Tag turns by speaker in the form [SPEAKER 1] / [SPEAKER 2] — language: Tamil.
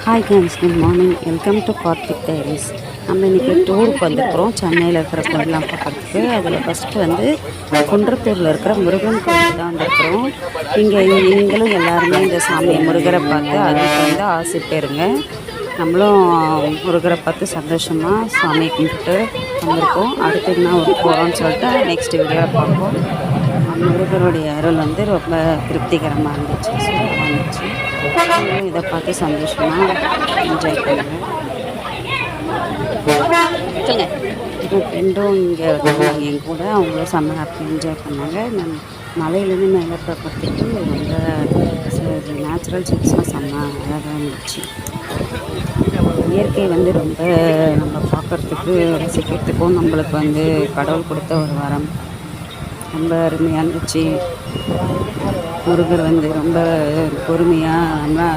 [SPEAKER 1] Hi guys, good morning. Welcome to Karthik diaries. நம்ம இன்றைக்கி டூருக்கு வந்திருக்கிறோம் சென்னையில் இருக்கிற கோயிலெலாம் பார்க்குறதுக்கு. அதில் ஃபஸ்ட்டு வந்து குன்றத்தூரில் இருக்கிற முருகன் கோயில் தான் வந்திருக்கிறோம். நீங்களும் எல்லாருமே இந்த சாமியை முருகரை பார்த்து அதுக்கு வந்து ஆசை பெறுங்க. நம்மளும் முருகரை பார்த்து சந்தோஷமாக சாமியை கும்பிட்டு வந்திருக்கோம். அடுத்து என்ன ஒரு போகிறோம்னு சொல்லிட்டு நெக்ஸ்ட் வீடியோவில் பார்ப்போம். முருகருடைய அருள் வந்து ரொம்ப திருப்திகரமாக இருந்துச்சு, சூப்பராக இருந்துச்சு. இதை பார்த்து சந்தோஷமாக என்ஜாய் பண்ணுங்கள். இப்போ ஃப்ரெண்டும் இங்கே வந்தாங்க என் கூட, அவங்களும் செம்ம ஹாப்பி என்ஜாய் பண்ணாங்க. மலையிலேருந்து மேலே பார்க்குறதுக்கு ரொம்ப நேச்சுரல் சிப்ஸ்லாம் செம்ம அழகாக இருந்துச்சு. இயற்கை வந்து ரொம்ப நம்ம பார்க்குறதுக்கு ரசிக்கிறதுக்கும் நம்மளுக்கு வந்து கடவுள் கொடுத்த ஒரு வரம். ரொம்ப அருமையாக இருந்துச்சு. முருகர் வந்து ரொம்ப பொறுமையாக நம்ம